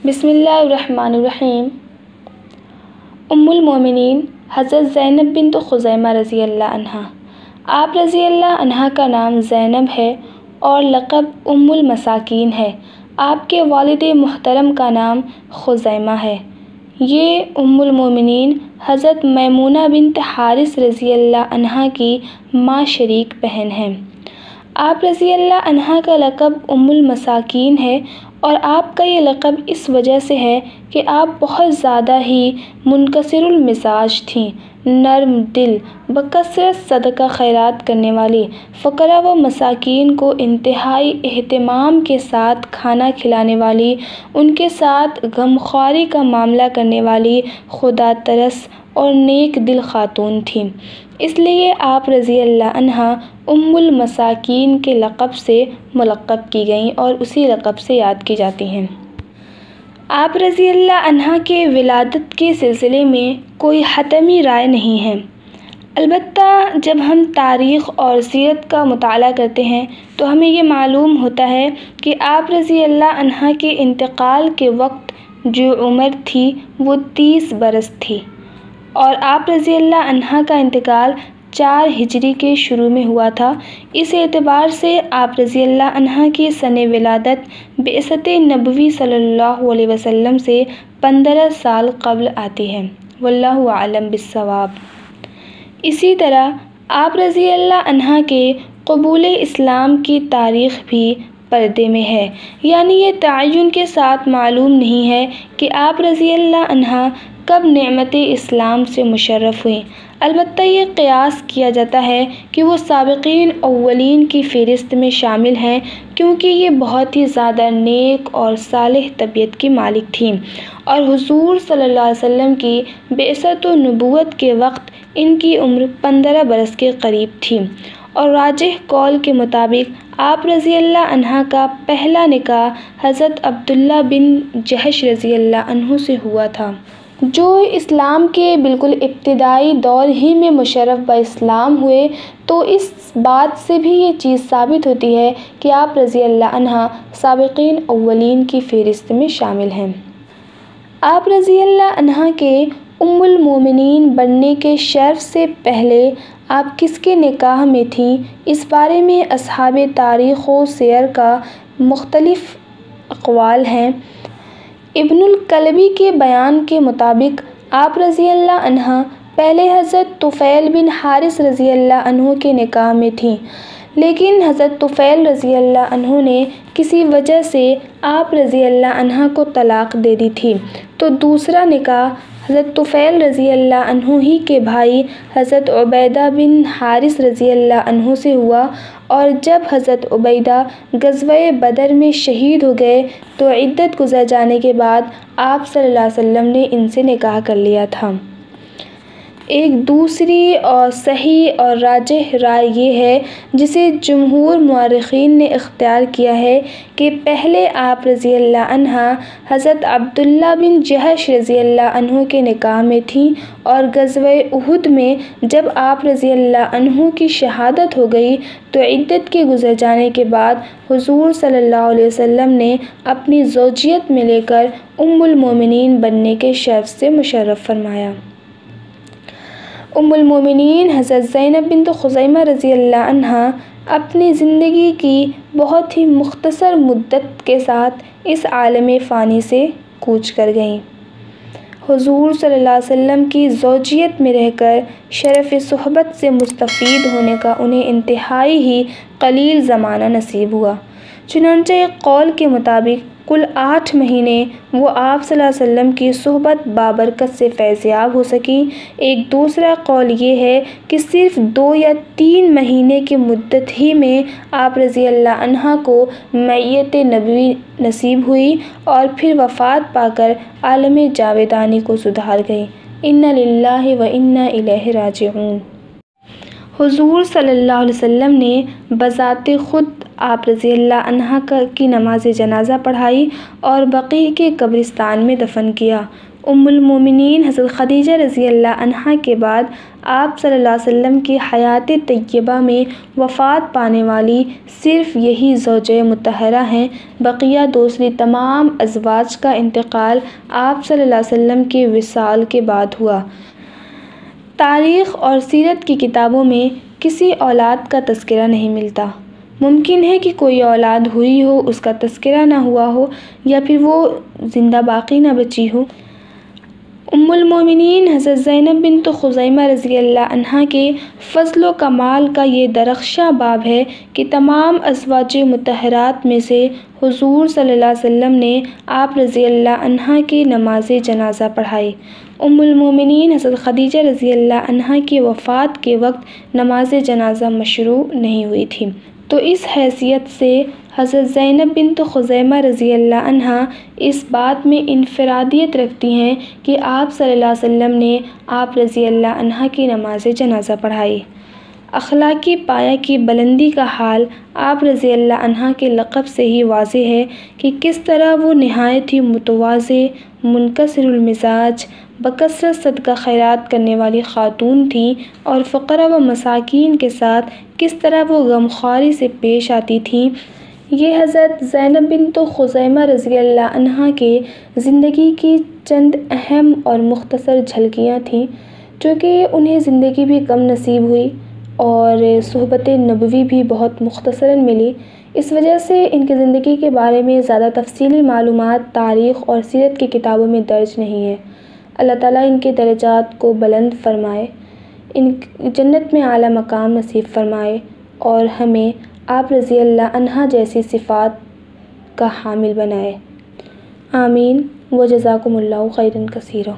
بسم اللہ الرحمن الرحیم۔ ام المومنین حضرت زینب بنت خزیمہ رضی اللہ عنہا۔ آپ رضی اللہ عنہا کا نام زینب ہے اور لقب ام المساکین ہے۔ آپ کے والد محترم کا نام خزیمہ ہے۔ یہ ام المومنین حضرت میمونہ بنت حارث رضی اللہ عنہا کی ماں شریک بہن ہیں۔ آپ رضی اللہ عنہا کا لقب ام المساکین ہے اور آپ کا یہ لقب اس وجہ سے ہے کہ آپ بہت زیادہ ہی منکسر المزاج تھیں، نرم دل، بکثرت صدقہ خیرات کرنے والی، فقراء و مساکین کو انتہائی اہتمام کے ساتھ کھانا کھلانے والی، ان کے ساتھ غمخواری کا معاملہ کرنے والی خدا ترس اور نیک دل خاتون تھیں۔ اس لیے آپ رضی اللہ عنہا ام المساکین کے لقب سے ملقب کی گئیں اور اسی لقب سے یاد کی جاتی ہیں۔ آپ رضی اللہ عنہا کے ولادت کے سلسلے میں کوئی حتمی رائے نہیں ہے، البتہ جب ہم تاریخ اور سیرت کا مطالعہ کرتے ہیں تو ہمیں یہ معلوم ہوتا ہے کہ آپ رضی اللہ عنہا کے انتقال کے وقت جو عمر تھی وہ 30 برس تھی، اور آپ رضی اللہ عنہا کا انتقال 4 ہجری کے شروع میں ہوا تھا۔ اس اعتبار سے آپ رضی اللہ عنہا کی سن ولادت بعثت نبوی صلی اللہ علیہ وسلم سے 15 سال قبل آتی ہے، واللہ اعلم بالصواب۔ اسی طرح آپ رضی اللہ عنہا کے قبول اسلام کی تاریخ بھی پردے میں ہے، یعنی یہ تعین کے ساتھ معلوم نہیں ہے کہ آپ رضی اللہ عنہا کب نعمت اسلام سے مشرف ہوئیں، البتہ یہ قیاس کیا جاتا ہے کہ وہ سابقین اولین کی فہرست میں شامل ہیں، کیونکہ یہ بہت ہی زیادہ نیک اور صالح طبیعت کی مالک تھیں اور حضور صلی اللہ علیہ وسلم کی بعثت و نبوت کے وقت ان کی عمر 15 برس کے قریب تھی، اور راجح قول کے مطابق آپ رضی اللہ عنہا کا پہلا نکاح حضرت عبداللہ بن جحش رضی اللہ عنہ سے ہوا تھا، جو اسلام کے بالکل ابتدائی دور ہی میں مشرف باسلام ہوئے۔ تو اس بات سے بھی یہ چیز ثابت ہوتی ہے کہ آپ رضی اللہ عنہا سابقین اولین کی فہرست میں شامل ہیں۔ آپ رضی اللہ عنہا کے ام المومنین بننے کے شرف سے پہلے آپ کس کے نکاح میں تھیں، اس بارے میں اصحاب تاریخ و سیر کا مختلف اقوال ہیں۔ ابن الکلبی کے بیان کے مطابق آپ رضی اللہ عنہا پہلے حضرت طفیل بن حارث رضی اللہ عنہ کے نکاح میں تھیں، لیکن حضرت طفیل رضی اللہ عنہ نے کسی وجہ سے آپ رضی اللہ عنہا کو طلاق دے دی تھی، تو دوسرا نکاح حضرت طفیل رضی اللہ عنہ ہی کے بھائی حضرت عبیدہ بن حارث رضی اللہ عنہ سے ہوا، اور جب حضرت عبیدہ غزوہ بدر میں شہید ہو گئے تو عدت گزر جانے کے بعد آپ صلی اللہ علیہ وسلم نے ان سے نکاح کر لیا تھا۔ ایک دوسری اور صحیح اور راجح رائے یہ ہے، جسے جمہور مورخین نے اختیار کیا ہے، کہ پہلے آپ رضی اللہ عنہا حضرت عبداللہ بن جحش رضی اللہ عنہ کے نکاح میں تھیں، اور غزوہ احد میں جب آپ رضی اللہ عنہ کی شہادت ہو گئی تو عدت کے گزر جانے کے بعد حضور صلی اللہ علیہ وسلم نے اپنی زوجیت میں لے کر ام المومنین بننے کے شرف سے مشرف فرمایا۔ ام المومنین حضرت زینب بنت خزیمہ رضی اللہ عنہا اپنی زندگی کی بہت ہی مختصر مدت کے ساتھ اس عالم فانی سے کوچ کر گئیں۔ حضور صلی اللہ علیہ وسلم کی زوجیت میں رہ کر شرف صحبت سے مستفید ہونے کا انہیں انتہائی ہی قلیل زمانہ نصیب ہوا، چنانچہ ایک قول کے مطابق کل 8 مہینے وہ آپ صلی اللہ علیہ وسلم کی صحبت بابرکت سے فیضیاب ہو سکیں۔ ایک دوسرا قول یہ ہے کہ صرف 2 یا 3 مہینے کی مدت ہی میں آپ رضی اللہ عنہا کو معیت نبوی نصیب ہوئی اور پھر وفات پا کر عالم جاودانی کو سدھار گئیں۔ انا للہ و انا الیہ راجعون۔ حضور صلی اللہ علیہ وسلم نے بذات خود آپ رضی اللہ عنہا کی نماز جنازہ پڑھائی اور بقیع کے قبرستان میں دفن کیا۔ ام المومنین حضرت خدیجہ رضی اللہ عنہا کے بعد آپ صلی اللہ علیہ وسلم کی حیات طیبہ میں وفات پانے والی صرف یہی زوجہ مطہرہ ہیں۔ بقیہ دوسری تمام ازواج کا انتقال آپ صلی اللہ علیہ وسلم کے وصال کے بعد ہوا۔ تاریخ اور سیرت کی کتابوں میں کسی اولاد کا تذکرہ نہیں ملتا۔ ممکن ہے کہ کوئی اولاد ہوئی ہو، اس کا تذکرہ نہ ہوا ہو، یا پھر وہ زندہ باقی نہ بچی ہو۔ ام المومنین حضرت زینب بنت خزیمہ رضی اللہ عنہا کے فضل و کمال کا یہ درخشاں باب ہے کہ تمام ازواج مطہرات میں سے حضور صلی اللہ علیہ وسلم نے آپ رضی اللہ عنہا کی نماز جنازہ پڑھائی۔ ام المومنین حضرت خدیجہ رضی اللہ عنہا کی وفات کے وقت نماز جنازہ مشروع نہیں ہوئی تھی، تو اس حیثیت سے حضرت زینب بنت خزیمہ رضی اللہ عنہا اس بات میں انفرادیت رکھتی ہیں کہ آپ صلی اللہ علیہ وسلم نے آپ رضی اللہ عنہا کی نماز جنازہ پڑھائی۔ اخلاقی پایہ کی بلندی کا حال آپ رضی اللہ عنہا کے لقب سے ہی واضح ہے کہ کس طرح وہ نہایت ہی متواضع، منکسر المزاج، بکثرت صدقہ خیرات کرنے والی خاتون تھیں، اور فقراء و مساکین کے ساتھ کس طرح وہ غمخواری سے پیش آتی تھیں، یہ حضرت زینب بنت خزیمہ رضی اللہ عنہا کے زندگی کی چند اہم اور مختصر جھلکیاں تھیں، چونکہ انہیں زندگی بھی کم نصیب ہوئی اور صحبت نبوی بھی بہت مختصراً ملی، اس وجہ سے ان کی زندگی کے بارے میں زیادہ تفصیلی معلومات تاریخ اور سیرت کی کتابوں میں درج نہیں ہے۔ اللہ تعالیٰ ان کے درجات کو بلند فرمائے، ان جنت میں اعلیٰ مقام نصیب فرمائے، اور ہمیں آپ رضی اللہ عنہا جیسی صفات کا حامل بنائے۔ آمین۔ وجزاکم اللہ خیرا کثیرا۔